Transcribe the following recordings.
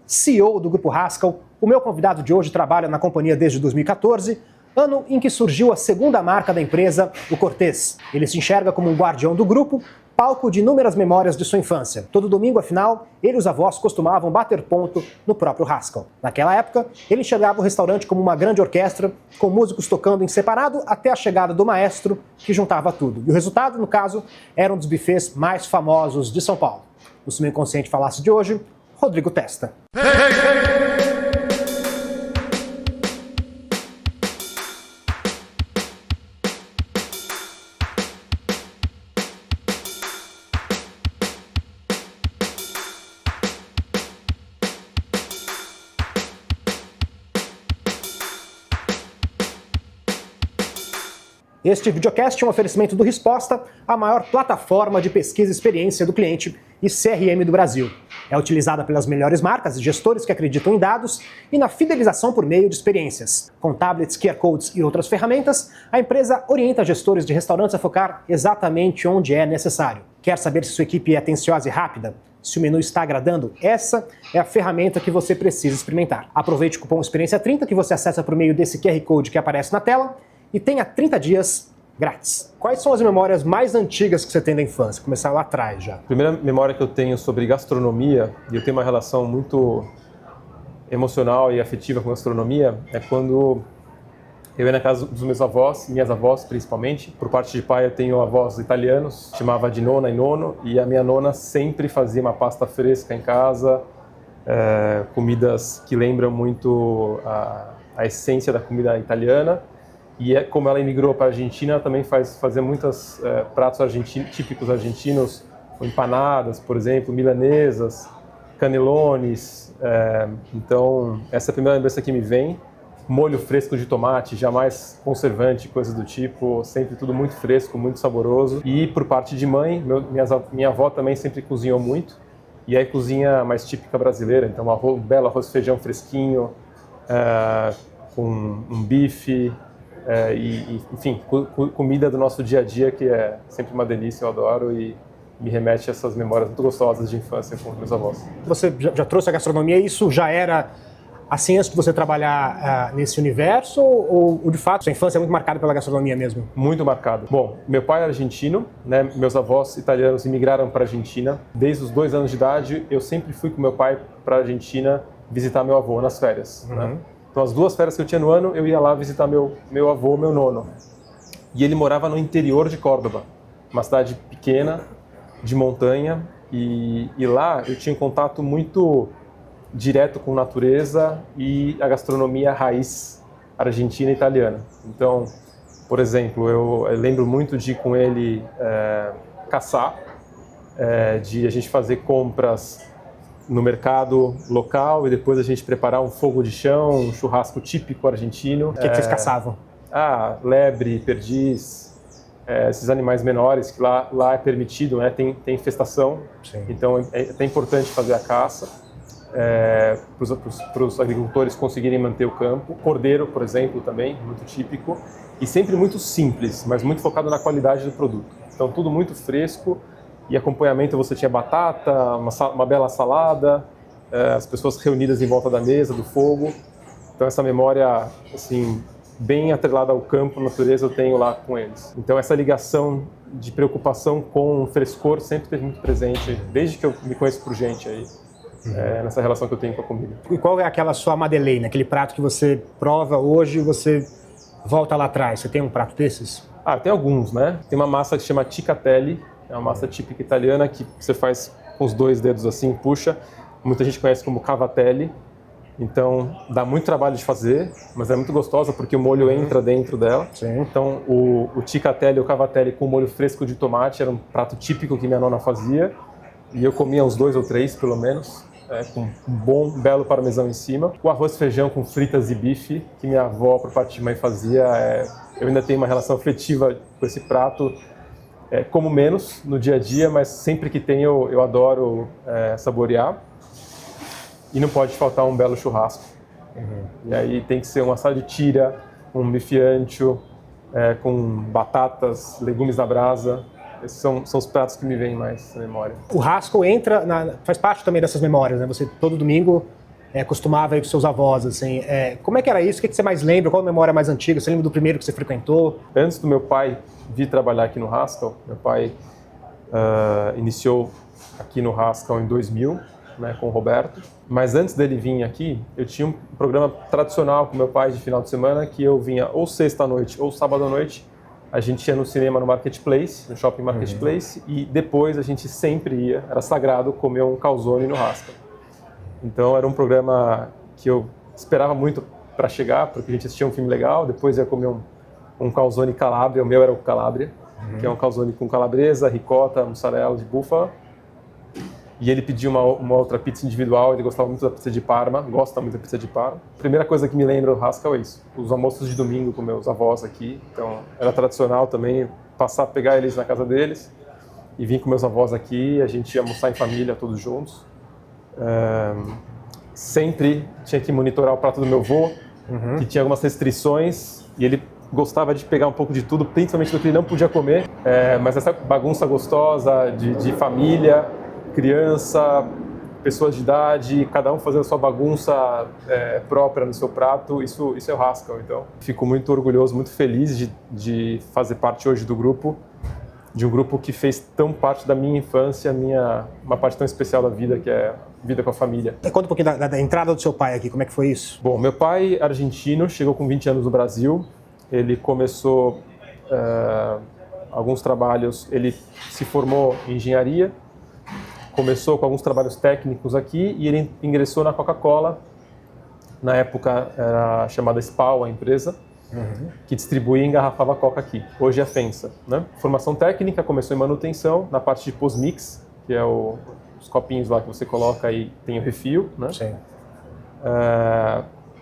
CEO do Grupo Haskell, o meu convidado de hoje trabalha na companhia desde 2014, ano em que surgiu a segunda marca da empresa, o Cortez. Ele se enxerga como um guardião do grupo, palco de inúmeras memórias de sua infância. Todo domingo, afinal, ele e os avós costumavam bater ponto no próprio Haskell. Naquela época, ele enxergava o restaurante como uma grande orquestra, com músicos tocando em separado até a chegada do maestro, que juntava tudo. E o resultado, no caso, era um dos buffets mais famosos de São Paulo. No Cinema Inconsciente Falasse de hoje, Rodrigo Testa. Este videocast é um oferecimento do Risposta, a maior plataforma de pesquisa e experiência do cliente e CRM do Brasil. É utilizada pelas melhores marcas e gestores que acreditam em dados e na fidelização por meio de experiências. Com tablets, QR Codes e outras ferramentas, a empresa orienta gestores de restaurantes a focar exatamente onde é necessário. Quer saber se sua equipe é atenciosa e rápida? Se o menu está agradando? Essa é a ferramenta que você precisa experimentar. Aproveite o cupom Experiência30 que você acessa por meio desse QR Code que aparece na tela e tenha 30 dias grátis. Quais são as memórias mais antigas que você tem da infância? Começar lá atrás já. A primeira memória que eu tenho sobre gastronomia, e eu tenho uma relação muito emocional e afetiva com gastronomia, é quando eu ia na casa dos meus avós, minhas avós principalmente. Por parte de pai eu tenho avós italianos, chamava de nona e nono, e a minha nona sempre fazia uma pasta fresca em casa, comidas que lembram muito a essência da comida italiana. E como ela imigrou para a Argentina, ela também fazia muitos pratos típicos argentinos, empanadas, por exemplo, milanesas, canelones. Então, essa é a primeira lembrança que me vem. Molho fresco de tomate, jamais conservante, coisas do tipo, sempre tudo muito fresco, muito saboroso. E por parte de mãe, minha avó também sempre cozinhou muito. E aí cozinha mais típica brasileira, então um belo arroz e feijão fresquinho, com um bife. Enfim, comida do nosso dia a dia, que é sempre uma delícia, eu adoro e me remete a essas memórias muito gostosas de infância com meus avós. Você já trouxe a gastronomia, isso já era assim antes de você trabalhar nesse universo ou de fato sua infância é muito marcada pela gastronomia mesmo? Muito marcado. Bom, meu pai é argentino, né? Meus avós italianos imigraram para a Argentina. Desde os 2 anos de idade, eu sempre fui com meu pai para a Argentina visitar meu avô nas férias, né? Então, as 2 férias que eu tinha no ano, eu ia lá visitar meu avô, meu nono. E ele morava no interior de Córdoba, uma cidade pequena, de montanha. E lá eu tinha um contato muito direto com a natureza e a gastronomia raiz argentina e italiana. Então, por exemplo, eu lembro muito de ir com ele caçar, de a gente fazer compras no mercado local e depois a gente preparar um fogo de chão, um churrasco típico argentino. O que vocês caçavam? Lebre, perdiz, esses animais menores que lá é permitido, né? Tem infestação. Sim. Então é até importante fazer a caça para os agricultores conseguirem manter o campo. Cordeiro, por exemplo, também, muito típico. E sempre muito simples, mas muito focado na qualidade do produto. Então tudo muito fresco. E acompanhamento você tinha batata, uma bela salada, as pessoas reunidas em volta da mesa, do fogo. Então essa memória, assim, bem atrelada ao campo, natureza, eu tenho lá com eles. Então essa ligação de preocupação com o frescor sempre esteve muito presente, desde que eu me conheço por gente aí, nessa relação que eu tenho com a comida. E qual é aquela sua madeleine, aquele prato que você prova hoje e você volta lá atrás? Você tem um prato desses? Tem alguns, né? Tem uma massa que se chama ticatelli. É uma massa típica italiana que você faz com os 2 dedos assim, puxa. Muita gente conhece como cavatelli. Então, dá muito trabalho de fazer, mas é muito gostosa porque o molho entra dentro dela. Sim. Então, o ticatelli, o cavatelli com molho fresco de tomate era um prato típico que minha nona fazia. E eu comia uns 2 ou 3, pelo menos, com um bom, belo parmesão em cima. O arroz e feijão com fritas e bife, que minha avó, por parte de mãe, fazia. Eu ainda tenho uma relação afetiva com esse prato. Como menos no dia a dia, mas sempre que tem eu adoro saborear. E não pode faltar um belo churrasco. E aí tem que ser uma assada de tira, um bife ancho, com batatas, legumes na brasa. Esses são os pratos que me vêm mais na memória. O Haskell faz parte também dessas memórias, né? Você todo domingo costumava ir com seus avós, assim. Como é que era isso? O que você mais lembra? Qual a memória mais antiga? Você lembra do primeiro que você frequentou? Antes do meu pai vir trabalhar aqui no Haskell, meu pai iniciou aqui no Haskell em 2000, né, com o Roberto. Mas antes dele vir aqui, eu tinha um programa tradicional com meu pai de final de semana, que eu vinha ou sexta-noite ou sábado-à-noite. A gente ia no cinema no Marketplace, no Shopping Marketplace, e depois a gente sempre ia, era sagrado, comer um calzone no Haskell. Então era um programa que eu esperava muito para chegar, porque a gente assistia um filme legal, depois ia comer um calzone Calabria, o meu era o Calabria, que é um calzone com calabresa, ricota, mussarela de búfala. E ele pediu uma outra pizza individual, ele gostava muito da pizza de Parma, gosta muito da pizza de Parma. A primeira coisa que me lembra do Haskell é isso, os almoços de domingo com meus avós aqui. Então era tradicional também pegar eles na casa deles e vir com meus avós aqui, a gente ia almoçar em família, todos juntos. Sempre tinha que monitorar o prato do meu avô, que tinha algumas restrições, e ele gostava de pegar um pouco de tudo, principalmente do que ele não podia comer, mas essa bagunça gostosa de família, criança, pessoas de idade, cada um fazendo a sua bagunça própria no seu prato, isso é o Haskell. Então, fico muito orgulhoso, muito feliz de fazer parte hoje do grupo, de um grupo que fez tão parte da minha infância, uma parte tão especial da vida, que é a vida com a família. Conta um pouquinho da entrada do seu pai aqui, como é que foi isso? Bom, meu pai, argentino, chegou com 20 anos no Brasil, ele começou alguns trabalhos, ele se formou em engenharia, começou com alguns trabalhos técnicos aqui e ele ingressou na Coca-Cola. Na época era chamada SPAL, a empresa, que distribuía e engarrafava Coca aqui. Hoje é a FEMSA, né? Formação técnica, começou em manutenção, na parte de pós-mix, que é os copinhos lá que você coloca e tem o refil, né? Sim.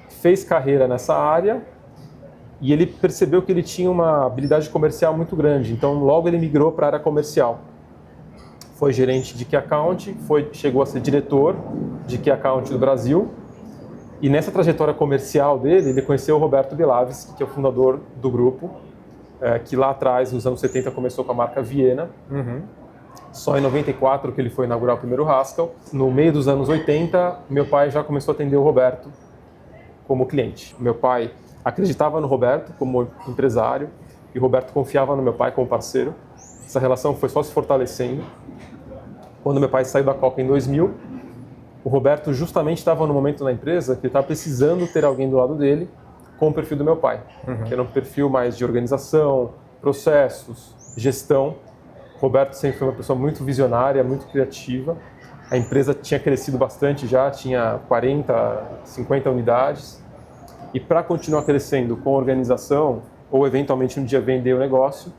Fez carreira nessa área e ele percebeu que ele tinha uma habilidade comercial muito grande, então logo ele migrou para a área comercial. Foi gerente de Key Account, chegou a ser diretor de Key Account do Brasil. E nessa trajetória comercial dele, ele conheceu o Roberto Villaves, que é o fundador do grupo, que lá atrás, nos anos 70, começou com a marca Viena. Só em 94 que ele foi inaugurar o primeiro Haskell. No meio dos anos 80, meu pai já começou a atender o Roberto como cliente. Meu pai acreditava no Roberto como empresário e o Roberto confiava no meu pai como parceiro. Essa relação foi só se fortalecendo. Quando meu pai saiu da Coca em 2000, o Roberto justamente estava no momento na empresa que ele estava precisando ter alguém do lado dele com o perfil do meu pai, que era um perfil mais de organização, processos, gestão. O Roberto sempre foi uma pessoa muito visionária, muito criativa. A empresa tinha crescido bastante já, tinha 40, 50 unidades. E para continuar crescendo com organização, ou eventualmente um dia vender o negócio,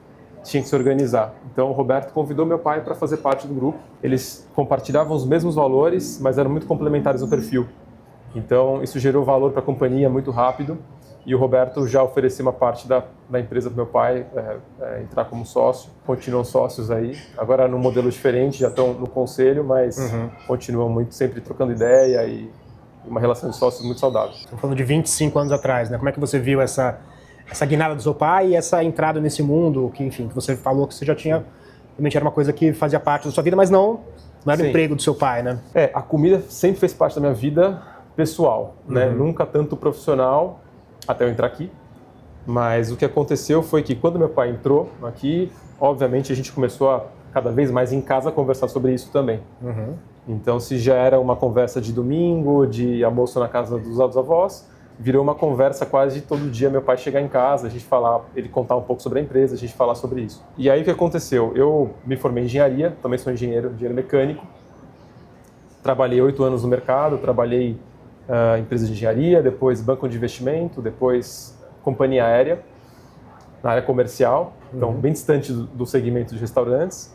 tinha que se organizar. Então o Roberto convidou meu pai para fazer parte do grupo. Eles compartilhavam os mesmos valores, mas eram muito complementares no perfil. Então isso gerou valor para a companhia muito rápido e o Roberto já ofereceu uma parte da empresa para meu pai entrar como sócio. Continuam sócios aí, agora num modelo diferente, já estão no conselho, mas continuam muito sempre trocando ideia e uma relação de sócios muito saudável. Estamos falando de 25 anos atrás, né? Como é que você viu essa guinada do seu pai e essa entrada nesse mundo, que enfim, que você falou que você já tinha, realmente era uma coisa que fazia parte da sua vida, mas não era o emprego do seu pai, né? A comida sempre fez parte da minha vida pessoal, né? Nunca tanto profissional, até eu entrar aqui. Mas o que aconteceu foi que quando meu pai entrou aqui, obviamente a gente começou a cada vez mais em casa conversar sobre isso também. Então se já era uma conversa de domingo, de almoço na casa dos avós, virou uma conversa quase todo dia, meu pai chegar em casa, a gente falar, ele contar um pouco sobre a empresa, a gente falar sobre isso. E aí o que aconteceu? Eu me formei em engenharia, também sou engenheiro mecânico, trabalhei 8 anos no mercado, trabalhei em empresa de engenharia, depois banco de investimento, depois companhia aérea, na área comercial, então bem distante do segmento de restaurantes.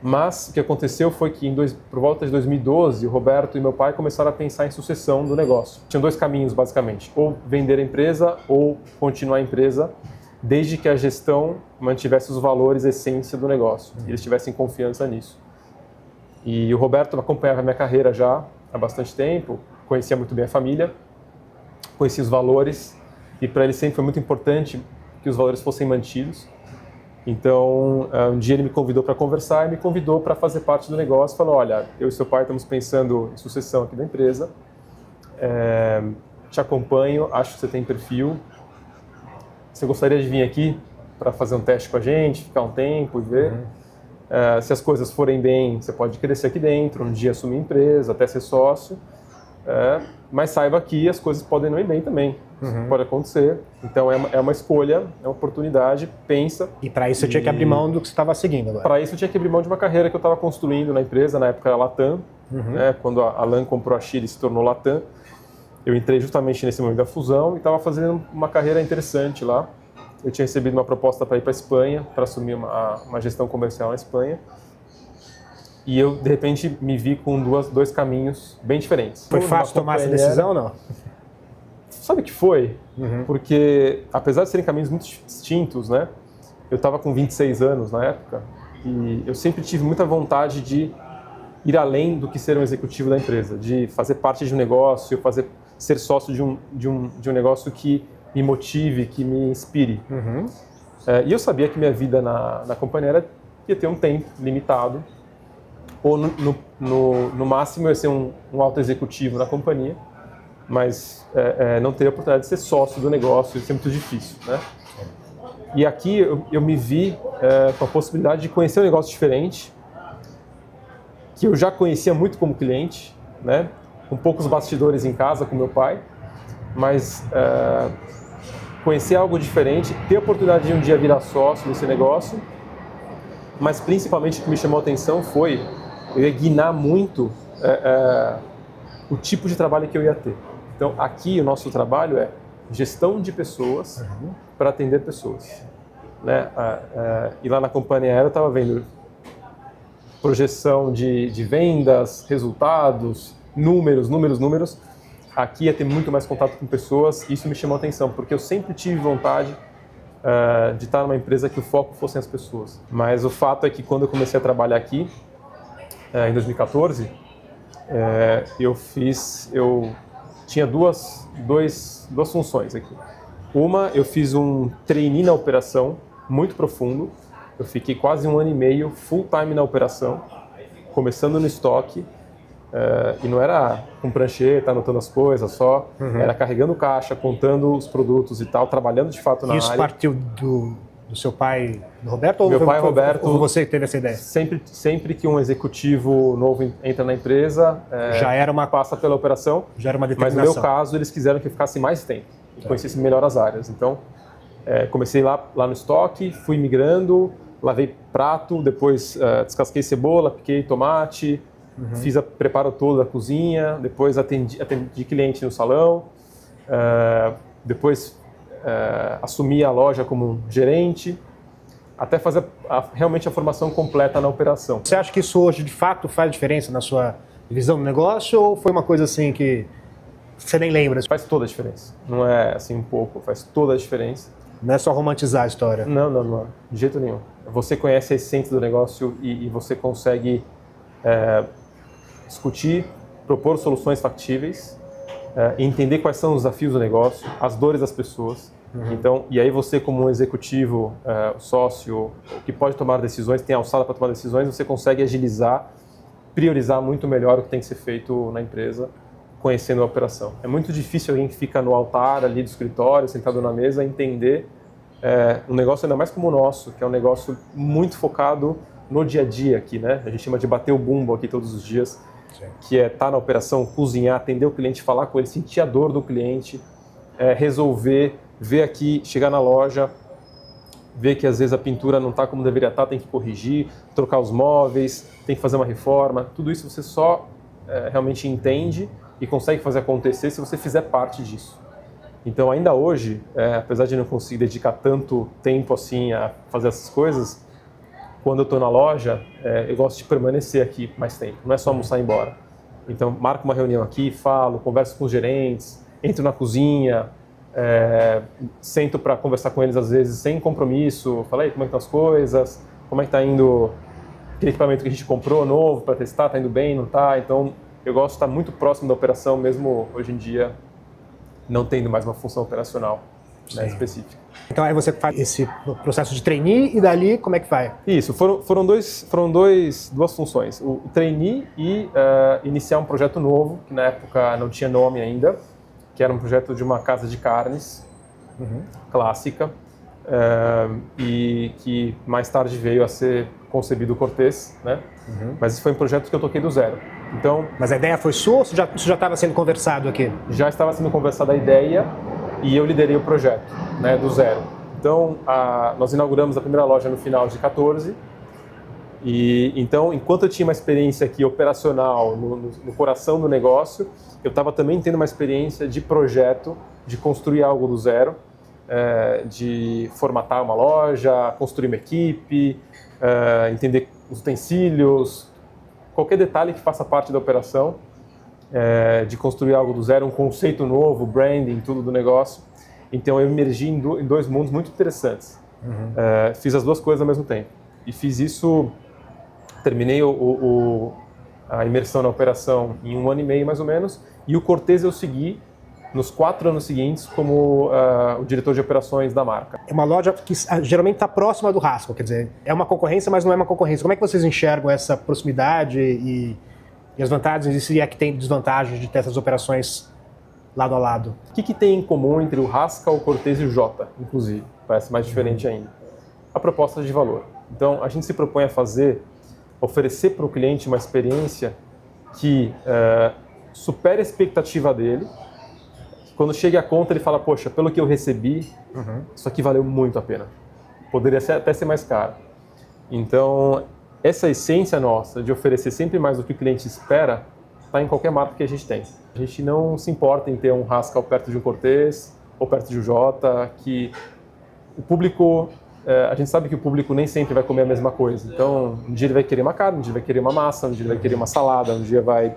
Mas o que aconteceu foi que por volta de 2012, o Roberto e meu pai começaram a pensar em sucessão do negócio. Tinham 2 caminhos, basicamente. Ou vender a empresa ou continuar a empresa, desde que a gestão mantivesse os valores, a essência do negócio. E eles tivessem confiança nisso. E o Roberto acompanhava a minha carreira já há bastante tempo, conhecia muito bem a família, conhecia os valores, e para ele sempre foi muito importante que os valores fossem mantidos. Então, um dia ele me convidou para conversar e me convidou para fazer parte do negócio. Falou, olha, eu e seu pai estamos pensando em sucessão aqui da empresa. te acompanho, acho que você tem perfil. Você gostaria de vir aqui para fazer um teste com a gente, ficar um tempo e ver? Se as coisas forem bem, você pode crescer aqui dentro, um dia assumir empresa, até ser sócio. Mas saiba que as coisas podem não ir bem também. Isso pode acontecer. Então é uma escolha, é uma oportunidade, pensa. E para isso você tinha que abrir mão do que você estava seguindo agora. Para isso eu tinha que abrir mão de uma carreira que eu estava construindo na empresa, na época era Latam. Quando a LAN comprou a Chile e se tornou Latam, eu entrei justamente nesse momento da fusão e estava fazendo uma carreira interessante lá. Eu tinha recebido uma proposta para ir para a Espanha, para assumir uma gestão comercial na Espanha. E eu, de repente, me vi com dois caminhos bem diferentes. Foi fácil tomar essa decisão ou não? Sabe que foi? Porque, apesar de serem caminhos muito distintos, né? Eu estava com 26 anos na época e eu sempre tive muita vontade de ir além do que ser um executivo da empresa, de fazer parte de um negócio, ser sócio de um negócio que me motive, que me inspire. E eu sabia que minha vida na companhia ia ter um tempo limitado, ou no máximo eu ia ser um alto executivo na companhia, mas não teria a oportunidade de ser sócio do negócio, isso é muito difícil, né? E aqui eu me vi com a possibilidade de conhecer um negócio diferente, que eu já conhecia muito como cliente, né? Com poucos bastidores em casa com meu pai, mas conhecer algo diferente, ter a oportunidade de um dia virar sócio desse negócio, mas principalmente o que me chamou a atenção foi eu ia guinar muito o tipo de trabalho que eu ia ter. Então aqui o nosso trabalho é gestão de pessoas para atender pessoas, né? E lá na companhia aérea eu estava vendo projeção de vendas, resultados, números. Aqui ia ter muito mais contato com pessoas e isso me chamou a atenção, porque eu sempre tive vontade de estar numa empresa que o foco fossem as pessoas. Mas o fato é que quando eu comecei a trabalhar aqui, em 2014, eu tinha duas funções aqui. Uma, eu fiz um trainee na operação muito profundo. Eu fiquei quase 1 ano e meio full time na operação, começando no estoque. E não era com prancheta, anotando as coisas, só era carregando caixa, contando os produtos e tal, trabalhando de fato na área. Isso partiu do seu pai, do Roberto? Ou meu pai, Roberto, ou você que teve essa ideia? Sempre que um executivo novo entra na empresa, passa pela operação. Já era uma determinação. Mas no meu caso, eles quiseram que eu ficasse mais tempo e conhecesse melhor as áreas. Então, comecei lá no estoque, fui migrando, lavei prato, depois descasquei cebola, piquei tomate, fiz o preparo todo da cozinha, depois atendi cliente no salão, depois assumi a loja como gerente, até fazer realmente a formação completa na operação. Você acha que isso hoje de fato faz diferença na sua visão do negócio ou foi uma coisa assim que você nem lembra? Faz toda a diferença, não é assim um pouco, faz toda a diferença. Não é só romantizar a história. Não, de jeito nenhum. Você conhece a essência do negócio e você consegue discutir, propor soluções factíveis, entender quais são os desafios do negócio, as dores das pessoas. Então, e aí você como um executivo, sócio, que pode tomar decisões, tem alçada para tomar decisões, você consegue agilizar, priorizar muito melhor o que tem que ser feito na empresa, conhecendo a operação. É muito difícil alguém que fica no altar ali do escritório, sentado na mesa, entender um negócio ainda mais como o nosso, que é um negócio muito focado no dia a dia aqui, né? A gente chama de bater o bumbo aqui todos os dias, que é estar na operação, cozinhar, atender o cliente, falar com ele, sentir a dor do cliente, resolver, ver aqui, chegar na loja, ver que às vezes a pintura não está como deveria estar, tem que corrigir, trocar os móveis, tem que fazer uma reforma. Tudo isso você só realmente entende e consegue fazer acontecer se você fizer parte disso. Então, ainda hoje, apesar de não conseguir dedicar tanto tempo assim a fazer essas coisas, quando eu estou na loja, eu gosto de permanecer aqui mais tempo, não é só almoçar e ir embora. Então, marco uma reunião aqui, falo, converso com os gerentes, entro na cozinha, sento para conversar com eles às vezes sem compromisso, falei como é que estão as coisas, como é que está indo aquele equipamento que a gente comprou novo para testar, está indo bem, não está? Então, eu gosto de estar muito próximo da operação, mesmo hoje em dia não tendo mais uma função operacional. né, específica. Então aí você faz esse processo de trainee e dali como é que vai? Isso, foram duas funções. O trainee e iniciar um projeto novo, que na época não tinha nome ainda, que era um projeto de uma casa de carnes clássica, e que mais tarde veio a ser concebido o Cortez, né? Mas esse foi um projeto que eu toquei do zero. Então, mas a ideia foi sua ou isso já estava sendo conversado aqui? Já estava sendo conversada a ideia e eu liderei o projeto, né, do zero. Então, nós inauguramos a primeira loja no final de 14. E então, enquanto eu tinha uma experiência aqui operacional no coração do negócio, eu estava também tendo uma experiência de projeto, de construir algo do zero, de formatar uma loja, construir uma equipe, entender os utensílios, qualquer detalhe que faça parte da operação, de construir algo do zero, um conceito novo, branding, tudo do negócio. Então eu emergi em dois mundos muito interessantes. Fiz as duas coisas ao mesmo tempo. E fiz isso, terminei a imersão na operação em 1 ano e meio mais ou menos, e o Cortez eu segui nos 4 anos seguintes como o diretor de operações da marca. É uma loja que geralmente está próxima do Haskell, quer dizer, é uma concorrência, mas não é uma concorrência. Como é que vocês enxergam essa proximidade e as vantagens, e se é que tem desvantagens de ter essas operações lado a lado? O que tem em comum entre o Haskell, o Cortez e o Jota, inclusive? Parece mais diferente ainda. A proposta de valor. Então, a gente se propõe a oferecer para o cliente uma experiência que supere a expectativa dele. Quando chega a conta, ele fala, poxa, pelo que eu recebi, isso aqui valeu muito a pena. Poderia até ser mais caro. Então, essa essência nossa de oferecer sempre mais do que o cliente espera, está em qualquer marca que a gente tem. A gente não se importa em ter um Haskell perto de um Cortez ou perto de um Jota, que o público, a gente sabe que o público nem sempre vai comer a mesma coisa. Então, um dia ele vai querer uma carne, um dia vai querer uma massa, um dia ele vai querer uma salada, um dia vai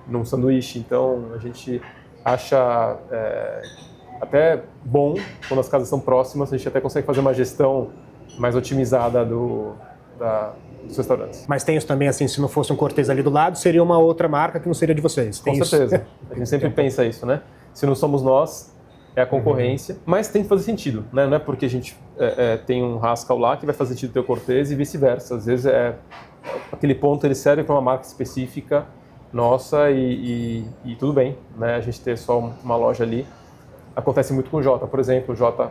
num sanduíche. Então, a gente acha até bom quando as casas são próximas, a gente até consegue fazer uma gestão mais otimizada dos restaurantes. Mas tem isso também, assim, se não fosse um Cortez ali do lado, seria uma outra marca que não seria de vocês. Com certeza. A gente sempre pensa isso, né? Se não somos nós, é a concorrência. Mas tem que fazer sentido, né? Não é porque a gente tem um Haskell lá que vai fazer sentido ter o Cortez e vice-versa. Às vezes, aquele ponto ele serve para uma marca específica nossa e tudo bem, né? A gente ter só uma loja ali. Acontece muito com o Jota, por exemplo. O Jota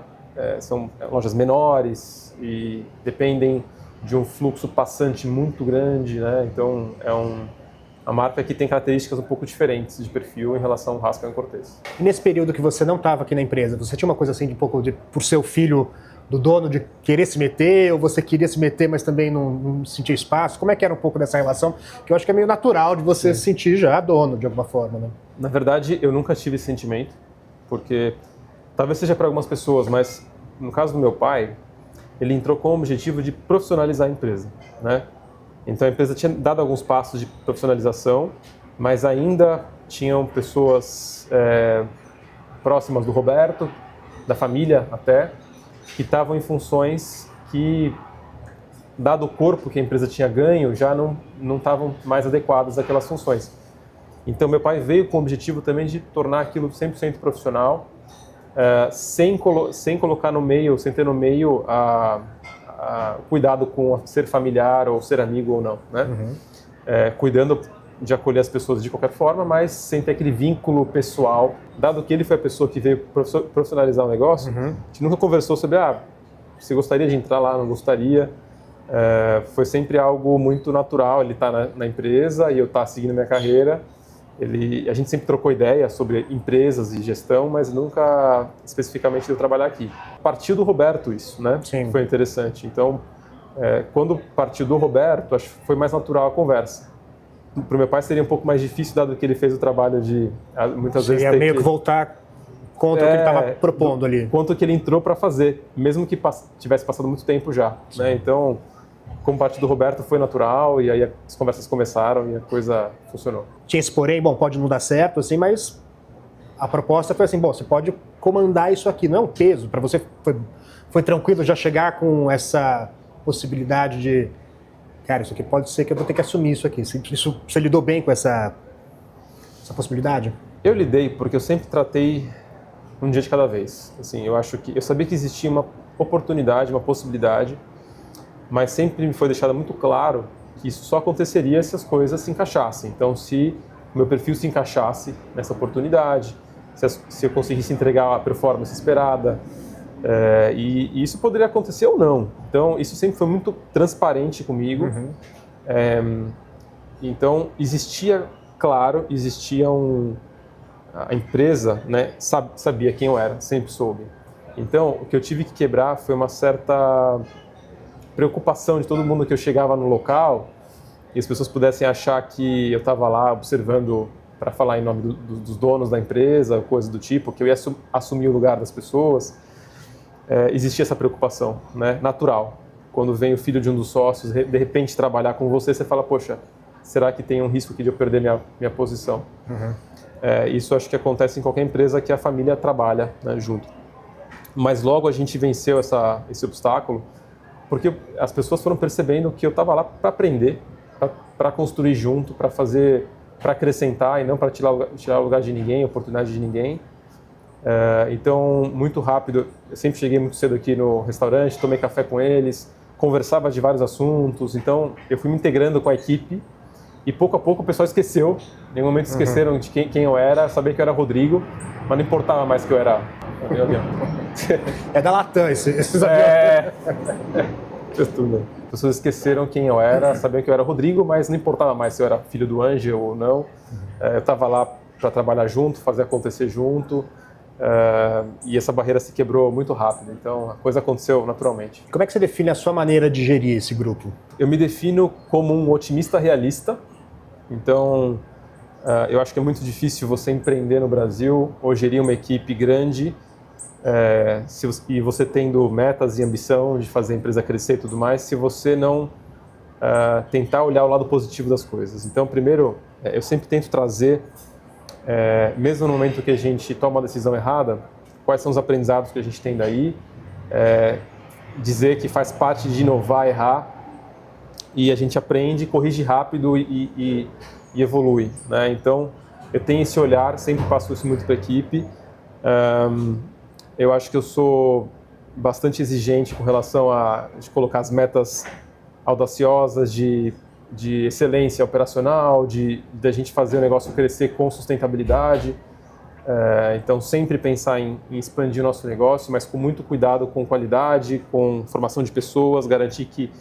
são lojas menores e dependem de um fluxo passante muito grande, né? Então é uma marca que tem características um pouco diferentes de perfil em relação ao Haskell e Cortez. E nesse período que você não estava aqui na empresa, você tinha uma coisa assim de um pouco por ser o filho do dono de querer se meter, ou você queria se meter, mas também não sentia espaço? Como é que era um pouco dessa relação? Que eu acho que é meio natural de você se sentir já dono de alguma forma, né? Na verdade, eu nunca tive esse sentimento, porque talvez seja para algumas pessoas, mas no caso do meu pai, ele entrou com o objetivo de profissionalizar a empresa, né? Então a empresa tinha dado alguns passos de profissionalização, mas ainda tinham pessoas próximas do Roberto, da família até, que estavam em funções que, dado o corpo que a empresa tinha ganho, já não estavam mais adequadas àquelas funções. Então meu pai veio com o objetivo também de tornar aquilo 100% profissional, sem colocar no meio, sem ter no meio cuidado com ser familiar ou ser amigo ou não, né? Cuidando de acolher as pessoas de qualquer forma, mas sem ter aquele vínculo pessoal. Dado que ele foi a pessoa que veio profissionalizar o negócio, a gente nunca conversou sobre, você gostaria de entrar lá, não gostaria. Foi sempre algo muito natural, ele tá na empresa e eu tá seguindo minha carreira. A gente sempre trocou ideias sobre empresas e gestão, mas nunca especificamente de eu trabalhar aqui. Partiu do Roberto isso, né? Sim. Foi interessante. Então, quando partiu do Roberto, acho que foi mais natural a conversa. Para o meu pai seria um pouco mais difícil, dado que ele fez o trabalho de muitas vezes meio que voltar contra o que ele estava propondo ali. Quanto que ele entrou para fazer, mesmo que tivesse passado muito tempo já, né? Então, como parte do Roberto, foi natural e aí as conversas começaram e a coisa funcionou. Tinha esse porém, pode não dar certo, assim, mas a proposta foi assim, você pode comandar isso aqui, não é um peso. Para você foi tranquilo já chegar com essa possibilidade de, cara, isso aqui pode ser que eu vou ter que assumir isso aqui. Você lidou bem com essa possibilidade? Eu lidei porque eu sempre tratei um dia de cada vez. Assim, eu sabia que existia uma oportunidade, uma possibilidade, mas sempre me foi deixado muito claro que isso só aconteceria se as coisas se encaixassem. Então, se o meu perfil se encaixasse nessa oportunidade, se eu conseguisse entregar a performance esperada, e isso poderia acontecer ou não. Então, isso sempre foi muito transparente comigo. Então, existia a empresa, né, sabia quem eu era, sempre soube. Então, o que eu tive que quebrar foi uma certa preocupação de todo mundo que eu chegava no local e as pessoas pudessem achar que eu estava lá observando para falar em nome dos donos da empresa, coisa do tipo, que eu ia assumir o lugar das pessoas. Existia essa preocupação, né, natural. Quando vem o filho de um dos sócios, de repente trabalhar com você, você fala, poxa, será que tem um risco aqui de eu perder minha posição? Isso acho que acontece em qualquer empresa que a família trabalha, né, junto. Mas logo a gente venceu esse obstáculo, porque as pessoas foram percebendo que eu estava lá para aprender, para construir junto, para acrescentar e não para tirar o lugar de ninguém, a oportunidade de ninguém. Então, muito rápido, eu sempre cheguei muito cedo aqui no restaurante, tomei café com eles, conversava de vários assuntos, então eu fui me integrando com a equipe e pouco a pouco o pessoal esqueceu, em nenhum momento esqueceram de quem eu era, sabia que eu era Rodrigo, mas não importava mais que eu era meu avião. É da Latam esses aviões. As pessoas esqueceram quem eu era, sabiam que eu era Rodrigo, mas não importava mais se eu era filho do Ângelo ou não. Eu estava lá para trabalhar junto, fazer acontecer junto. E essa barreira se quebrou muito rápido, então a coisa aconteceu naturalmente. Como é que você define a sua maneira de gerir esse grupo? Eu me defino como um otimista realista, então eu acho que é muito difícil você empreender no Brasil ou gerir uma equipe grande e você tendo metas e ambição de fazer a empresa crescer e tudo mais, se você não tentar olhar o lado positivo das coisas. Então, primeiro, eu sempre tento trazer, mesmo no momento que a gente toma uma decisão errada, quais são os aprendizados que a gente tem daí, dizer que faz parte de inovar, errar, e a gente aprende, corrige rápido e evolui, né? Então, eu tenho esse olhar, sempre passo isso muito para a equipe. Eu acho que eu sou bastante exigente com relação a colocar as metas audaciosas de excelência operacional, de a gente fazer o negócio crescer com sustentabilidade. Então, sempre pensar em expandir o nosso negócio, mas com muito cuidado com qualidade, com formação de pessoas, garantir que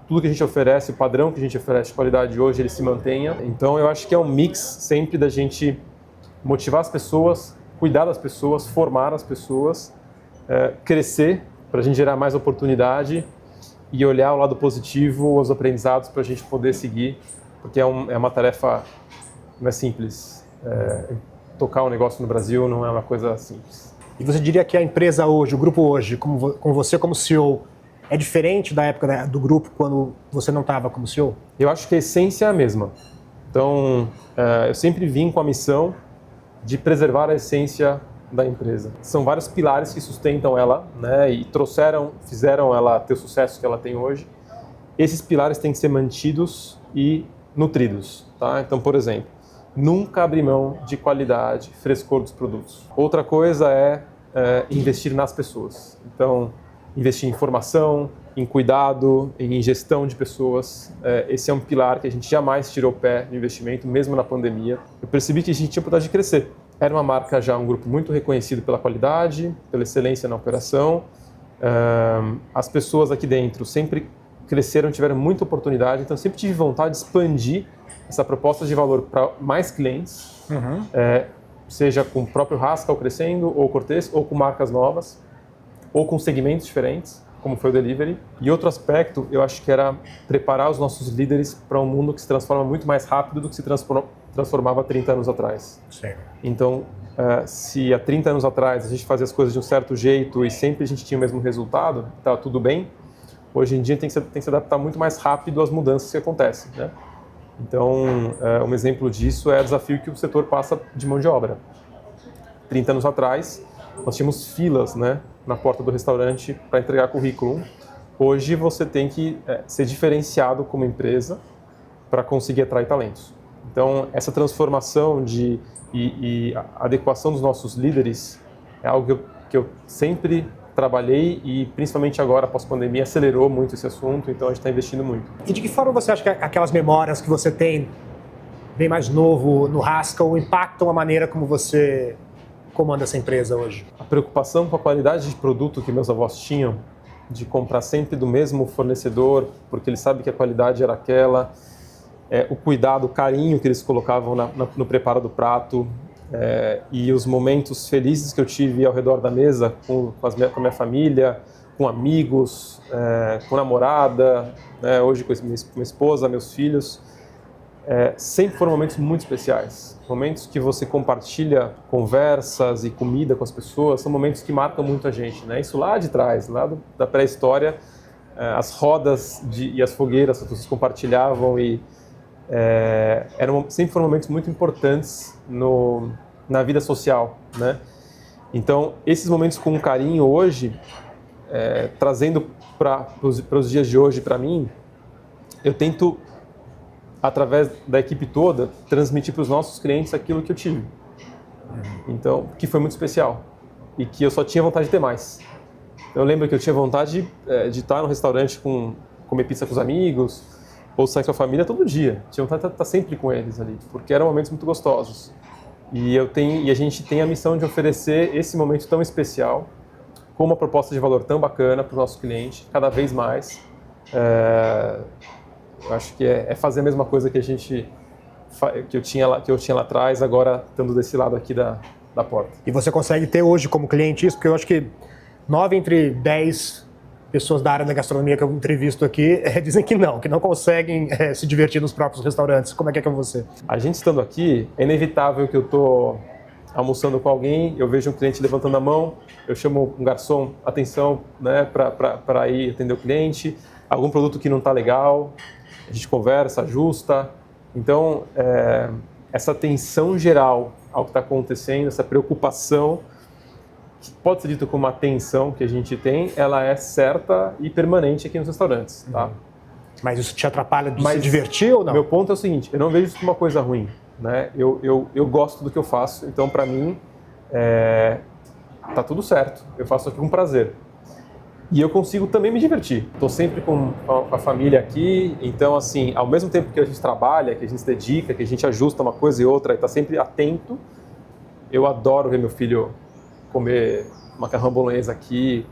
tudo que a gente oferece, o padrão que a gente oferece de qualidade hoje, ele se mantenha. Então, eu acho que é um mix sempre da gente motivar as pessoas, cuidar das pessoas, formar as pessoas, crescer para a gente gerar mais oportunidade e olhar o lado positivo, os aprendizados para a gente poder seguir, porque é uma tarefa, não é simples. Tocar um negócio no Brasil não é uma coisa simples. E você diria que a empresa hoje, o grupo hoje, com você como CEO, é diferente da época do grupo quando você não estava como CEO? Eu acho que a essência é a mesma. Então, eu sempre vim com a missão de preservar a essência da empresa. São vários pilares que sustentam ela, né, e fizeram ela ter o sucesso que ela tem hoje. Esses pilares têm que ser mantidos e nutridos, tá? Então, por exemplo, nunca abrir mão de qualidade, frescor dos produtos. Outra coisa é investir nas pessoas. Então, investir em formação, em cuidado, em gestão de pessoas. Esse é um pilar que a gente jamais tirou o pé de investimento, mesmo na pandemia. Eu percebi que a gente tinha oportunidade de crescer. Era uma marca já, um grupo muito reconhecido pela qualidade, pela excelência na operação. As pessoas aqui dentro sempre cresceram, tiveram muita oportunidade, então sempre tive vontade de expandir essa proposta de valor para mais clientes, seja com o próprio Haskell crescendo, ou Cortez, ou com marcas novas, ou com segmentos diferentes, como foi o delivery. E outro aspecto, eu acho que era preparar os nossos líderes para um mundo que se transforma muito mais rápido do que se transformava 30 anos atrás. Sim. Então, se há 30 anos atrás a gente fazia as coisas de um certo jeito e sempre a gente tinha o mesmo resultado, estava tudo bem, hoje em dia tem que se adaptar muito mais rápido às mudanças que acontecem, né? Então, um exemplo disso é o desafio que o setor passa de mão de obra. 30 anos atrás, nós tínhamos filas, né, na porta do restaurante para entregar currículo. Hoje você tem que ser diferenciado como empresa para conseguir atrair talentos. Então, essa transformação e adequação dos nossos líderes é algo que eu sempre trabalhei e principalmente agora, pós-pandemia, acelerou muito esse assunto, então a gente está investindo muito. E de que forma você acha que aquelas memórias que você tem bem mais novo no Haskell impactam a maneira como você comanda essa empresa hoje? A preocupação com a qualidade de produto que meus avós tinham, de comprar sempre do mesmo fornecedor, porque eles sabem que a qualidade era aquela, o cuidado, o carinho que eles colocavam no preparo do prato, e os momentos felizes que eu tive ao redor da mesa com a minha família, com amigos, com namorada, hoje com minha esposa, meus filhos, sempre foram momentos muito especiais. Momentos que você compartilha conversas e comida com as pessoas, são momentos que marcam muito a gente, né? Isso lá de trás, lá da pré-história, as rodas e as fogueiras que as pessoas compartilhavam sempre foram momentos muito importantes na vida social, né? Então, esses momentos com carinho hoje, trazendo para os dias de hoje para mim, eu tento, através da equipe toda, transmitir para os nossos clientes aquilo que eu tive. Então, que foi muito especial e que eu só tinha vontade de ter mais. Eu lembro que eu tinha vontade de estar no restaurante comer pizza com os amigos, ou sair com a família todo dia. Tinha vontade de estar sempre com eles ali, porque eram momentos muito gostosos. E a gente tem a missão de oferecer esse momento tão especial, com uma proposta de valor tão bacana para o nosso cliente, cada vez mais. Eu acho que é fazer a mesma coisa que eu tinha lá atrás, agora estando desse lado aqui da porta. E você consegue ter hoje como cliente isso? Porque eu acho que 9 entre 10 pessoas da área da gastronomia que eu entrevisto aqui dizem que não conseguem se divertir nos próprios restaurantes. Como é que é com você? A gente estando aqui, é inevitável que eu estou almoçando com alguém, eu vejo um cliente levantando a mão, eu chamo um garçom, atenção, né, para ir atender o cliente, algum produto que não está legal, a gente conversa, ajusta. Então, essa atenção geral ao que está acontecendo, essa preocupação, que pode ser dito como uma atenção que a gente tem, ela é certa e permanente aqui nos restaurantes, tá? Mas isso te atrapalha de se divertir ou não? Meu ponto é o seguinte, eu não vejo isso como uma coisa ruim, né? Eu gosto do que eu faço, então para mim tá tudo certo, eu faço aqui com prazer. E eu consigo também me divertir. Estou sempre com a família aqui, então assim, ao mesmo tempo que a gente trabalha, que a gente se dedica, que a gente ajusta uma coisa e outra e está sempre atento, eu adoro ver meu filho comer macarrão bolonhesa aqui,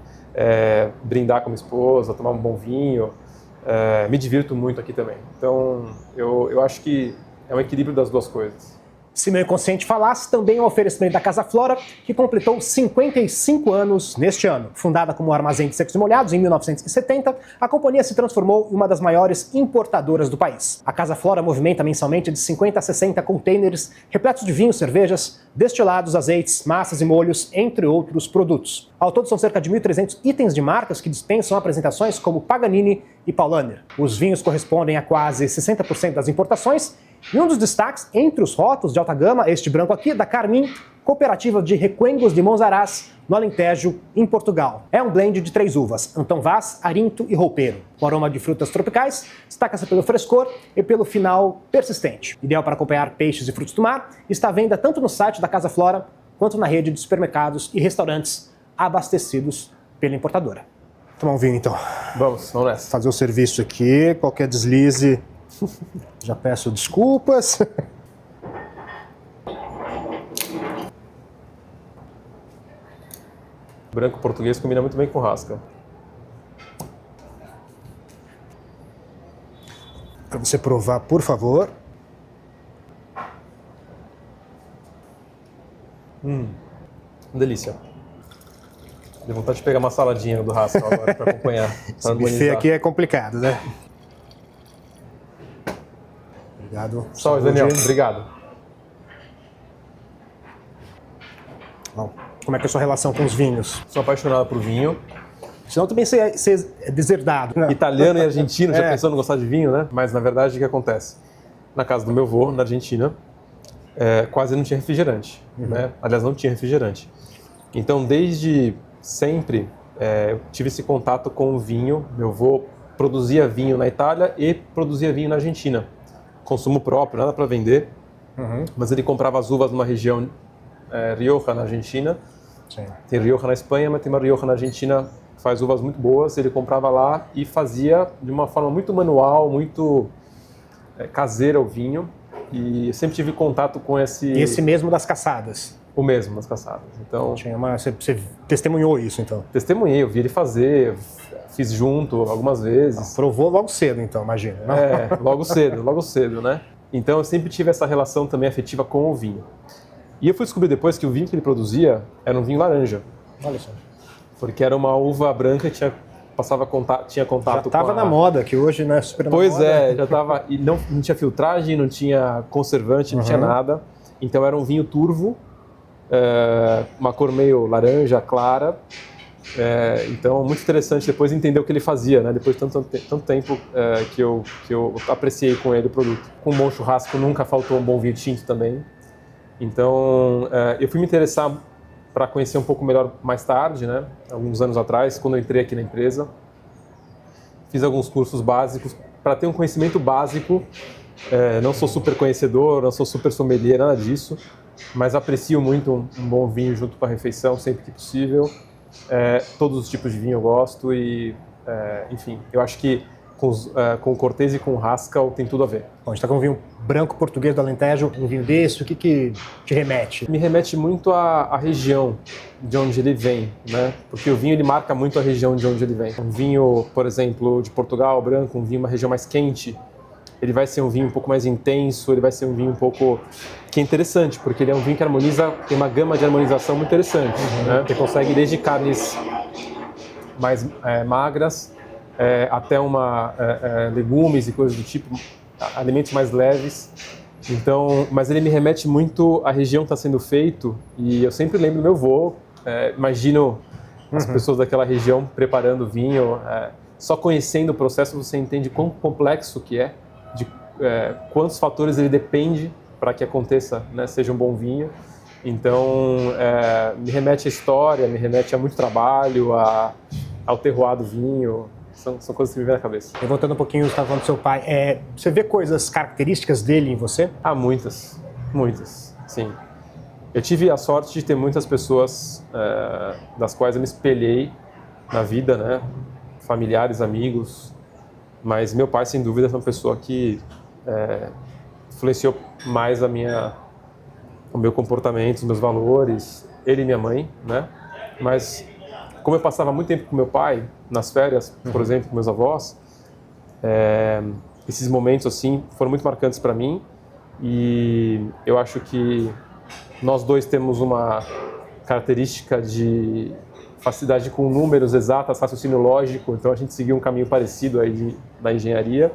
brindar com minha esposa, tomar um bom vinho, me divirto muito aqui também. Então, eu acho que é um equilíbrio das duas coisas. Se meu inconsciente falasse, também é um oferecimento da Casa Flora, que completou 55 anos neste ano. Fundada como armazém de secos e molhados em 1970, a companhia se transformou em uma das maiores importadoras do país. A Casa Flora movimenta mensalmente de 50 a 60 containers repletos de vinhos, cervejas, destilados, azeites, massas e molhos, entre outros produtos. Ao todo, são cerca de 1.300 itens de marcas que dispensam apresentações como Paganini e Paulaner. Os vinhos correspondem a quase 60% das importações. E um dos destaques entre os rótulos de alta gama, este branco aqui, da Carmin, cooperativa de Requengos de Monsaraz, no Alentejo, em Portugal. É um blend de 3 uvas, Antão Vaz, Arinto e Roupeiro. O aroma de frutas tropicais destaca-se pelo frescor e pelo final persistente. Ideal para acompanhar peixes e frutos do mar, está à venda tanto no site da Casa Flora, quanto na rede de supermercados e restaurantes abastecidos pela importadora. Tomar um vinho, então. Vamos nessa. Fazer o serviço aqui, qualquer deslize... Já peço desculpas. Branco português combina muito bem com Haskell. Para você provar, por favor. Delícia. Deu vontade de pegar uma saladinha do Haskell agora para acompanhar. Esse buffet aqui é complicado, né? Obrigado. Salve, Daniel. Obrigado. Bom, como é que é a sua relação com os vinhos? Sou apaixonado por vinho. Senão também você é deserdado, né? Italiano e argentino, já pensou em gostar de vinho, né? Mas, na verdade, o que acontece? Na casa do meu avô, na Argentina, quase não tinha refrigerante, né? Aliás, não tinha refrigerante. Então, desde sempre, eu tive esse contato com o vinho. Meu avô produzia vinho na Itália e produzia vinho na Argentina. Consumo próprio, nada para vender, mas ele comprava as uvas numa região Rioja, na Argentina, Sim. Tem Rioja na Espanha, mas tem uma Rioja na Argentina que faz uvas muito boas. Ele comprava lá e fazia de uma forma muito manual, muito caseira o vinho. E eu sempre tive contato com esse... E esse mesmo das caçadas? O mesmo, das caçadas. Então, você testemunhou isso, então? Testemunhei, eu vi ele fazer, fiz junto algumas vezes. Provou logo cedo, então, imagina. Não? Logo cedo, né? Então eu sempre tive essa relação também afetiva com o vinho. E eu fui descobrir depois que o vinho que ele produzia era um vinho laranja. Olha só. Porque era uma uva branca que tinha contato já estava com na moda, que hoje não é super na moda. Pois já estava. E não tinha filtragem, não tinha conservante, não tinha nada. Então era um vinho turvo, uma cor meio laranja, clara. Então, muito interessante depois entender o que ele fazia, né? Depois de tanto tempo que eu apreciei com ele o produto. Com um bom churrasco nunca faltou um bom vinho tinto também. Então, eu fui me interessar para conhecer um pouco melhor mais tarde, né? Alguns anos atrás, quando eu entrei aqui na empresa. Fiz alguns cursos básicos para ter um conhecimento básico. Não sou super conhecedor, não sou super sommelier, nada disso, mas aprecio muito um bom vinho junto com a refeição, sempre que possível. Todos os tipos de vinho eu gosto e, enfim, eu acho que com o Cortez e com o Haskell tem tudo a ver. Bom, a gente está com um vinho branco português do Alentejo, um vinho desse, o que te remete? Me remete muito à região de onde ele vem, né? Porque o vinho ele marca muito a região de onde ele vem. Um vinho, por exemplo, de Portugal, branco, um vinho uma região mais quente, ele vai ser um vinho um pouco mais intenso, ele vai ser um vinho um pouco que é interessante, porque ele é um vinho que tem uma gama de harmonização muito interessante, né? Ele consegue desde carnes mais magras até legumes e coisas do tipo, alimentos mais leves. Então, mas ele me remete muito à região que está sendo feito e eu sempre lembro do meu avô, imagino as pessoas daquela região preparando vinho, só conhecendo o processo você entende quão complexo que é, de quantos fatores ele depende para que aconteça, né, seja um bom vinho. Então, me remete à história, me remete a muito trabalho, ao terroir do vinho. São coisas que me vêm na cabeça. E voltando um pouquinho, você estava falando do seu pai. Você vê coisas características dele em você? Muitas, sim. Eu tive a sorte de ter muitas pessoas das quais eu me espelhei na vida, né? Familiares, amigos. Mas meu pai, sem dúvida, é uma pessoa que influenciou mais o meu comportamento, os meus valores. Ele e minha mãe, né? Mas como eu passava muito tempo com meu pai, nas férias, por exemplo, com meus avós, esses momentos assim foram muito marcantes para mim e eu acho que nós dois temos uma característica de facilidade com números exatos, raciocínio lógico, então a gente seguiu um caminho parecido aí da engenharia.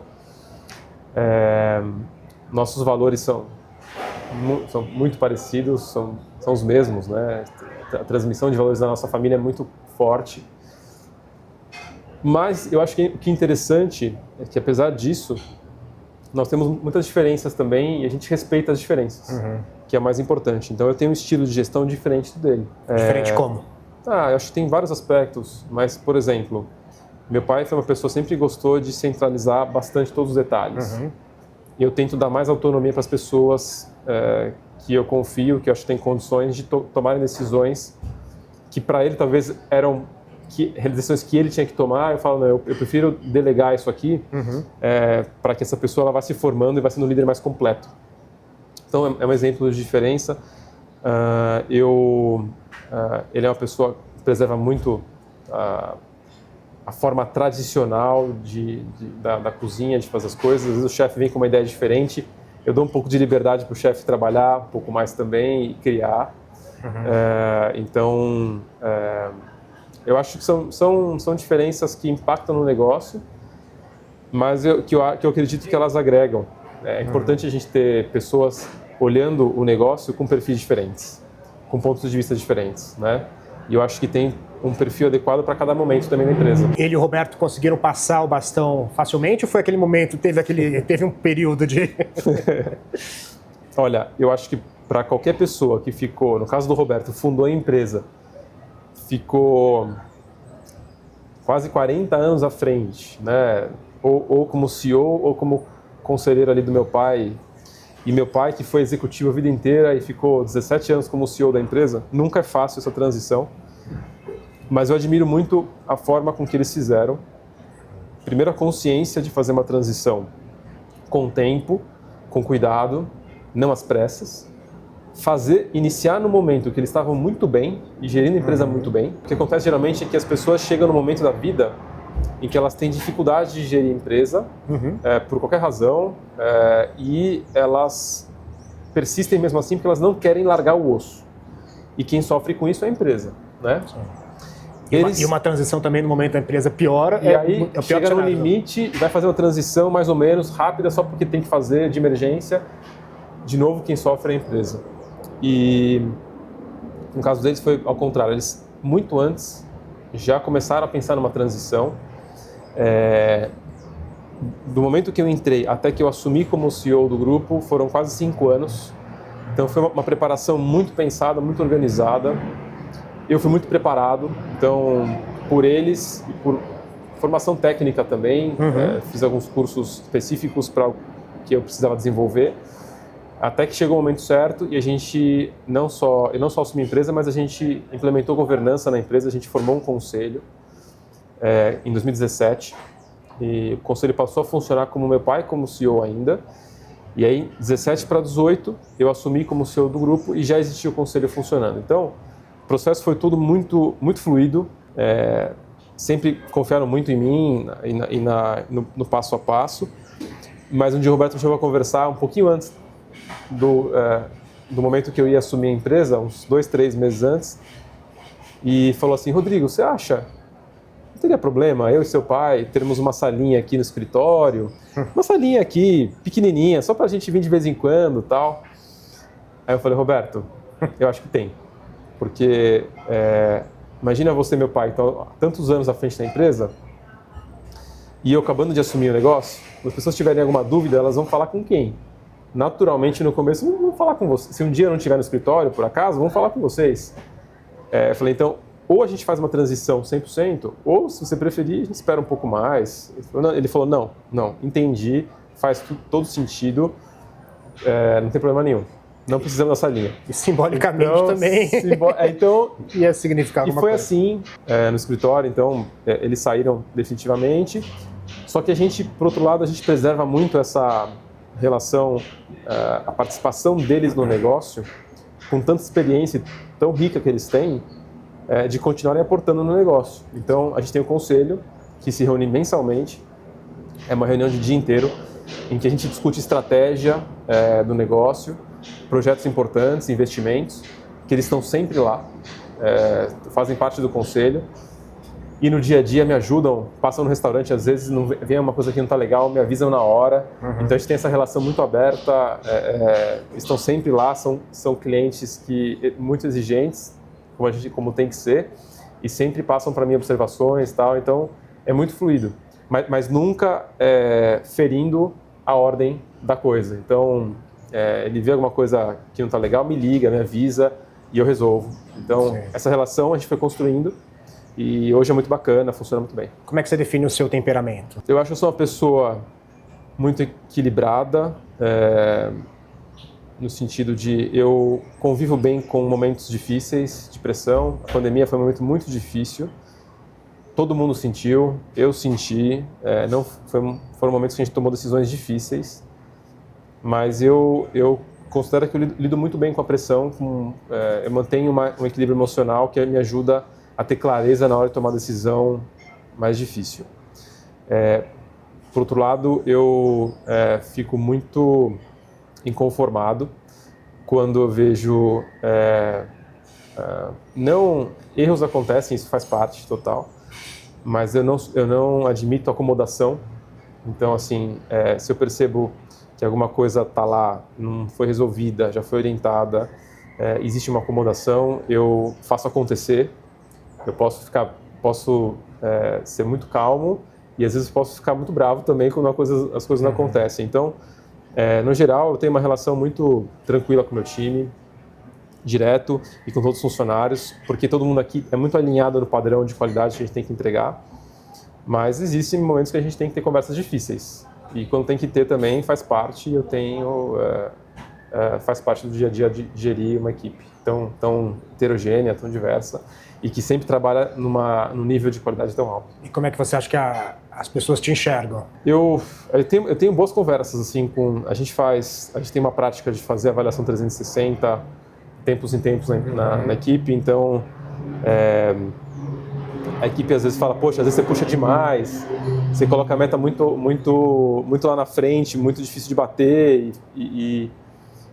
Nossos valores são muito parecidos, são os mesmos, né? A transmissão de valores da nossa família é muito forte. Mas eu acho que o que é interessante é que, apesar disso, nós temos muitas diferenças também e a gente respeita as diferenças, que é o mais importante. Então eu tenho um estilo de gestão diferente do dele. Diferente como? Eu acho que tem vários aspectos, mas, por exemplo, meu pai foi uma pessoa que sempre gostou de centralizar bastante todos os detalhes. E eu tento dar mais autonomia para as pessoas que eu confio, que eu acho que têm condições de tomarem decisões que para ele talvez eram decisões que ele tinha que tomar. Eu falo, não, eu prefiro delegar isso aqui para que essa pessoa ela vá se formando e vá sendo um líder mais completo. Então é um exemplo de diferença. Ele é uma pessoa que preserva muito a forma tradicional da cozinha, de fazer as coisas. Às vezes o chefe vem com uma ideia diferente, eu dou um pouco de liberdade para o chefe trabalhar um pouco mais também e criar. Então, eu acho que são diferenças que impactam no negócio, mas que eu acredito que elas agregam. É importante a gente ter pessoas olhando o negócio com perfis diferentes, com pontos de vista diferentes, né? E eu acho que tem um perfil adequado para cada momento também da empresa. Ele e o Roberto conseguiram passar o bastão facilmente ou foi aquele momento, teve um período de... Olha, eu acho que para qualquer pessoa que ficou, no caso do Roberto, fundou a empresa, ficou quase 40 anos à frente, né? Ou como CEO ou como conselheiro ali do meu pai, e meu pai, que foi executivo a vida inteira e ficou 17 anos como CEO da empresa, nunca é fácil essa transição, mas eu admiro muito a forma com que eles fizeram. Primeiro, a consciência de fazer uma transição com tempo, com cuidado, não às pressas. Iniciar no momento que eles estavam muito bem e gerindo a empresa muito bem. O que acontece geralmente é que as pessoas chegam no momento da vida em que elas têm dificuldade de gerir a empresa, por qualquer razão, e elas persistem mesmo assim porque elas não querem largar o osso. E quem sofre com isso é a empresa, né? E uma transição também no momento da empresa piora. E aí chega no limite, vai fazer uma transição mais ou menos rápida só porque tem que fazer de emergência. De novo, quem sofre é a empresa. E no caso deles foi ao contrário, eles muito antes já começaram a pensar numa transição. Do momento que eu entrei até que eu assumi como CEO do grupo foram quase 5 anos. Então foi uma preparação muito pensada, muito organizada. Eu fui muito preparado, então por eles e por formação técnica também, fiz alguns cursos específicos para o que eu precisava desenvolver. Até que chegou o momento certo e a gente eu não só assumi a empresa, mas a gente implementou governança na empresa, a gente formou um conselho em 2017 e o conselho passou a funcionar como meu pai, como CEO ainda. E aí, 17 para 18, eu assumi como CEO do grupo e já existia o conselho funcionando. Então, o processo foi tudo muito, muito fluido, sempre confiaram muito em mim e no passo a passo. Mas um dia o Roberto me chamou a conversar um pouquinho antes do momento que eu ia assumir a empresa, uns 2, 3 meses antes, e falou assim: Rodrigo, você acha, não teria problema eu e seu pai termos uma salinha aqui no escritório, uma salinha aqui pequenininha, só pra gente vir de vez em quando e tal? Aí eu falei: Roberto, eu acho que tem, porque imagina você e meu pai estão há tantos anos à frente da empresa e eu acabando de assumir o negócio, se as pessoas tiverem alguma dúvida, elas vão falar com quem? Naturalmente, no começo, vão falar com você. Se um dia eu não estiver no escritório, por acaso, vão falar com vocês. Eu falei, então, ou a gente faz uma transição 100%, ou, se você preferir, a gente espera um pouco mais. Ele falou, não, entendi, faz todo sentido, não tem problema nenhum. Não precisamos dessa linha. E simbolicamente também. Então, ia significar alguma coisa. E foi assim no escritório, então, eles saíram definitivamente. Só que a gente, por outro lado, a gente preserva muito essa relação, a participação deles no negócio, com tanta experiência tão rica que eles têm, de continuarem aportando no negócio. Então, a gente tem o conselho, que se reúne mensalmente, é uma reunião de dia inteiro, em que a gente discute estratégia do negócio, projetos importantes, investimentos, que eles estão sempre lá, fazem parte do conselho, e no dia a dia me ajudam, passam no restaurante, às vezes vem uma coisa que não está legal, me avisam na hora. Então a gente tem essa relação muito aberta, estão sempre lá, são clientes muito exigentes, como tem que ser, e sempre passam para mim observações e tal, então é muito fluido, mas nunca ferindo a ordem da coisa. Então ele vê alguma coisa que não está legal, me liga, me avisa e eu resolvo. Então essa relação a gente foi construindo. E hoje é muito bacana, funciona muito bem. Como é que você define o seu temperamento? Eu acho que eu sou uma pessoa muito equilibrada, no sentido de eu convivo bem com momentos difíceis, de pressão. A pandemia foi um momento muito difícil, todo mundo sentiu, eu senti, foram momentos que a gente tomou decisões difíceis, mas eu considero que eu lido muito bem com a pressão, eu mantenho um equilíbrio emocional que me ajuda a ter clareza na hora de tomar a decisão mais difícil. Por outro lado, eu fico muito inconformado quando eu vejo... erros acontecem, isso faz parte total, mas eu não admito acomodação. Então, assim, se eu percebo que alguma coisa está lá, não foi resolvida, já foi orientada, existe uma acomodação, eu faço acontecer. Eu posso ser muito calmo e às vezes posso ficar muito bravo também quando as coisas não acontecem. Então, no geral, eu tenho uma relação muito tranquila com o meu time, direto, e com todos os funcionários, porque todo mundo aqui é muito alinhado no padrão de qualidade que a gente tem que entregar, mas existem momentos que a gente tem que ter conversas difíceis. E quando tem que ter também, faz parte, e eu tenho faz parte do dia a dia de gerir uma equipe tão heterogênea, tão diversa, e que sempre trabalha num nível de qualidade tão alto. E como é que você acha que as pessoas te enxergam? Eu tenho boas conversas assim a gente tem uma prática de fazer avaliação 360 tempos em tempos na equipe, então a equipe às vezes fala, poxa, às vezes você puxa demais, você coloca a meta muito lá na frente, muito difícil de bater e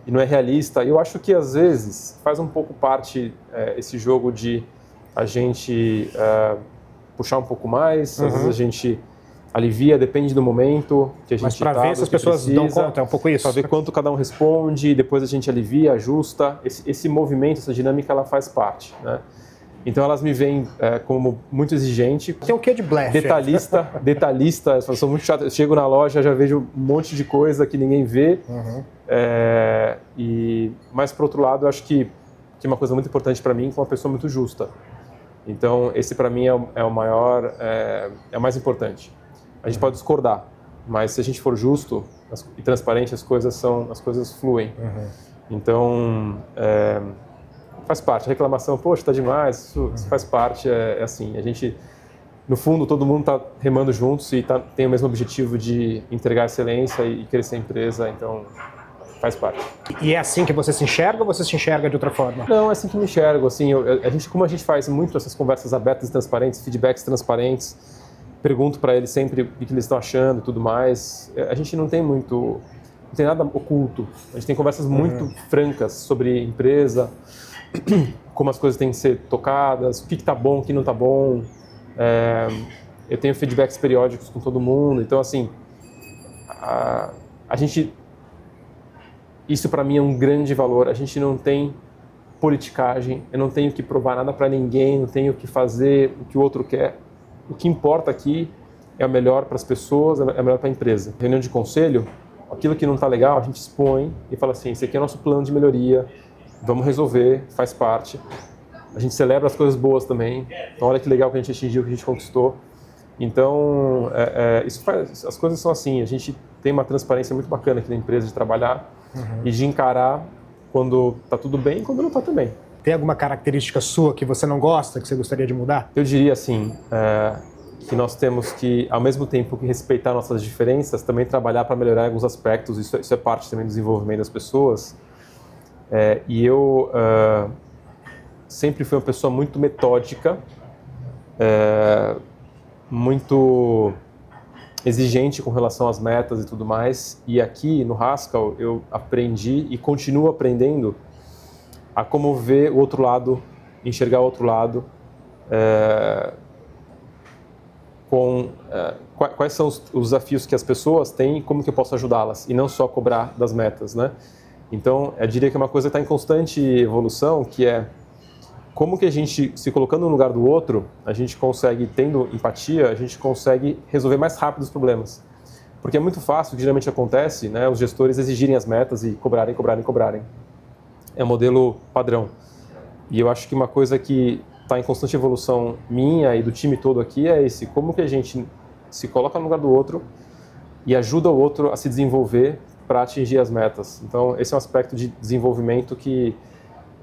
não é realista. Eu acho que às vezes faz um pouco parte esse jogo de a gente puxar um pouco mais, às vezes a gente alivia, depende do momento que a gente está. Mas para ver se as pessoas dão conta, é um pouco isso. Para ver quanto cada um responde, depois a gente alivia, ajusta. Esse movimento, essa dinâmica, ela faz parte, né? Então elas me veem como muito exigente. Tem o quê de blefe? Detalhista, eu sou muito chato. Eu chego na loja, já vejo um monte de coisa que ninguém vê. Mas, por outro lado, eu acho que uma coisa muito importante para mim é uma pessoa muito justa. Então, esse para mim é o maior, é o mais importante. A gente pode discordar, mas se a gente for justo e transparente, as coisas fluem. Então, faz parte. A reclamação, poxa, está demais, isso faz parte, é assim. A gente, no fundo, todo mundo está remando juntos e tem o mesmo objetivo de entregar excelência e crescer a empresa, então faz parte. E é assim que você se enxerga ou você se enxerga de outra forma? Não, é assim que me enxergo. Assim, como a gente faz muito essas conversas abertas e transparentes, feedbacks transparentes, pergunto para eles sempre o que eles estão achando e tudo mais, a gente não tem nada oculto. A gente tem conversas muito francas sobre empresa, como as coisas têm que ser tocadas, o que está bom, o que não está bom. Eu tenho feedbacks periódicos com todo mundo. Então, assim, isso para mim é um grande valor. A gente não tem politicagem, eu não tenho que provar nada para ninguém, não tenho que fazer o que o outro quer. O que importa aqui é o melhor para as pessoas, é o melhor para a empresa. Reunião de conselho, aquilo que não está legal, a gente expõe e fala assim, esse aqui é o nosso plano de melhoria, vamos resolver, faz parte. A gente celebra as coisas boas também, então olha que legal que a gente atingiu, que a gente conquistou. Então, as coisas são assim, a gente tem uma transparência muito bacana aqui na empresa de trabalhar e de encarar quando está tudo bem e quando não está também. Tem alguma característica sua que você não gosta, que você gostaria de mudar? Eu diria assim, que nós temos que, ao mesmo tempo que respeitar nossas diferenças, também trabalhar para melhorar alguns aspectos. Isso é parte também do desenvolvimento das pessoas. E eu sempre fui uma pessoa muito metódica, muito exigente com relação às metas e tudo mais. E aqui no Haskell eu aprendi e continuo aprendendo a como ver o outro lado, enxergar o outro lado, quais são os desafios que as pessoas têm e como que eu posso ajudá-las, e não só cobrar das metas, né? Então, eu diria que é uma coisa que está em constante evolução, que é como que a gente, se colocando no lugar do outro, a gente consegue, tendo empatia, a gente consegue resolver mais rápido os problemas. Porque é muito fácil, o que geralmente acontece, né, os gestores exigirem as metas e cobrarem. É um modelo padrão. E eu acho que uma coisa que está em constante evolução minha e do time todo aqui é como que a gente se coloca no lugar do outro e ajuda o outro a se desenvolver para atingir as metas. Então, esse é um aspecto de desenvolvimento que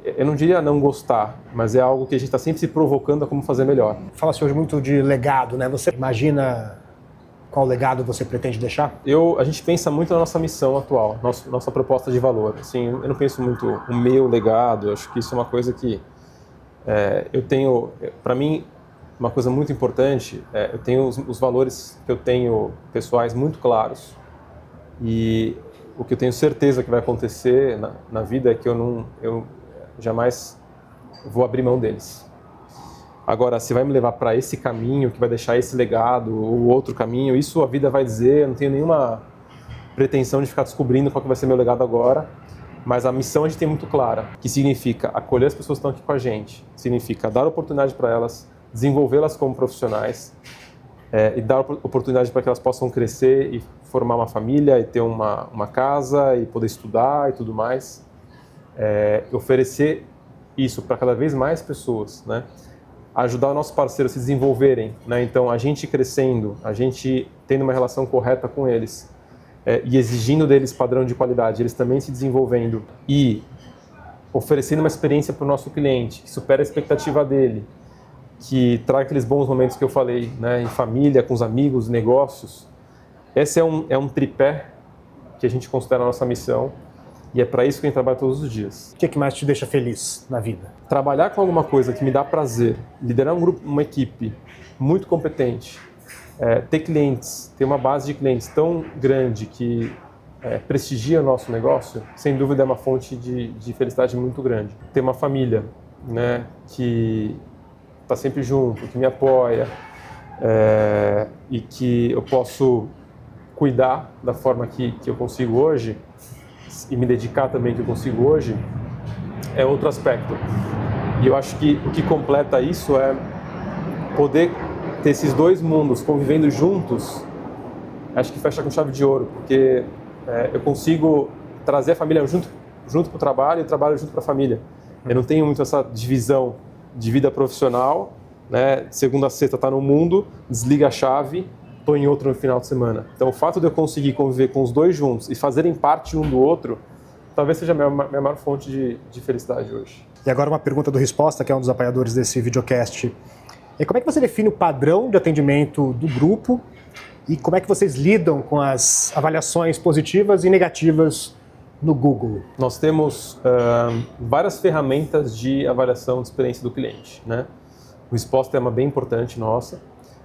eu não diria não gostar, mas é algo que a gente está sempre se provocando a como fazer melhor. Fala-se hoje muito de legado, né? Você imagina qual legado você pretende deixar? A gente pensa muito na nossa missão atual, nossa proposta de valor. Assim, eu não penso muito o meu legado, acho que isso é uma coisa que eu tenho, para mim, uma coisa muito importante, eu tenho os valores que eu tenho pessoais muito claros, e o que eu tenho certeza que vai acontecer na vida é que eu jamais vou abrir mão deles. Agora, se vai me levar para esse caminho, que vai deixar esse legado, ou outro caminho, isso a vida vai dizer, eu não tenho nenhuma pretensão de ficar descobrindo qual que vai ser meu legado agora, mas a missão a gente tem muito clara, que significa acolher as pessoas que estão aqui com a gente, significa dar oportunidade para elas, desenvolvê-las como profissionais, e dar oportunidade para que elas possam crescer e formar uma família, e ter uma casa, e poder estudar e tudo mais. Oferecer isso para cada vez mais pessoas, né? Ajudar os nossos parceiros a se desenvolverem, né? Então, a gente crescendo, a gente tendo uma relação correta com eles, e exigindo deles padrão de qualidade, eles também se desenvolvendo e oferecendo uma experiência para o nosso cliente que supera a expectativa dele, que traga aqueles bons momentos que eu falei, né, em família, com os amigos, negócios. Esse é um tripé que a gente considera a nossa missão e é para isso que a gente trabalha todos os dias. O que mais te deixa feliz na vida? Trabalhar com alguma coisa que me dá prazer, liderar um grupo, uma equipe muito competente, ter clientes, ter uma base de clientes tão grande que prestigia o nosso negócio, sem dúvida é uma fonte de felicidade muito grande. Ter uma família, né, que está sempre junto, que me apoia e que eu posso cuidar da forma que eu consigo hoje e me dedicar também que eu consigo hoje, é outro aspecto. E eu acho que o que completa isso é poder ter esses dois mundos convivendo juntos, acho que fecha com chave de ouro, porque eu consigo trazer a família junto para o trabalho e o trabalho junto para a família. Eu não tenho muito essa divisão de vida profissional, né? De segunda a sexta tá no mundo, desliga a chave, tô em outro no final de semana. Então o fato de eu conseguir conviver com os dois juntos e fazerem parte um do outro, talvez seja a minha maior fonte de felicidade hoje. E agora uma pergunta do Resposta, que é um dos apoiadores desse videocast. E como é que você define o padrão de atendimento do grupo e como é que vocês lidam com as avaliações positivas e negativas no Google? Nós temos várias ferramentas de avaliação de experiência do cliente, né? O Resposta é uma bem importante nossa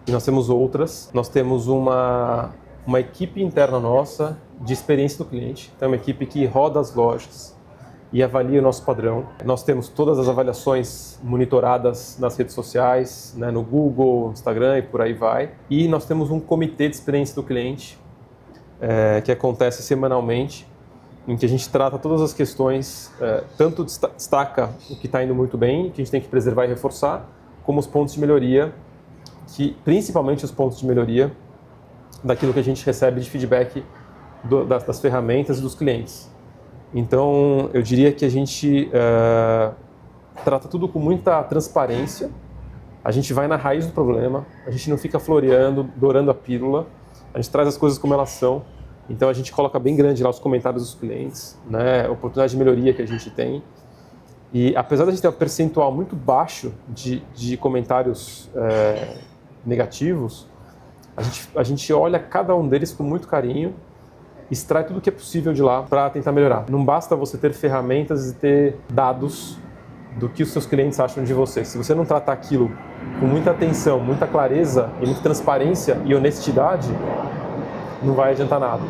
e nós temos outras. Nós temos uma equipe interna nossa de experiência do cliente, então é uma equipe que roda as lojas e avalia o nosso padrão. Nós temos todas as avaliações monitoradas nas redes sociais, né, no Google, no Instagram e por aí vai. E nós temos um comitê de experiência do cliente que acontece semanalmente, em que a gente trata todas as questões, tanto destaca o que está indo muito bem, que a gente tem que preservar e reforçar, como os pontos de melhoria, principalmente os pontos de melhoria daquilo que a gente recebe de feedback das ferramentas e dos clientes. Então, eu diria que a gente trata tudo com muita transparência, a gente vai na raiz do problema, a gente não fica floreando, dourando a pílula, a gente traz as coisas como elas são. Então, a gente coloca bem grande lá os comentários dos clientes, né, a oportunidade de melhoria que a gente tem. E apesar de a gente ter um percentual muito baixo de comentários negativos, a gente olha cada um deles com muito carinho, extrai tudo o que é possível de lá para tentar melhorar. Não basta você ter ferramentas e ter dados do que os seus clientes acham de você. Se você não tratar aquilo com muita atenção, muita clareza e muita transparência e honestidade, não vai adiantar nada.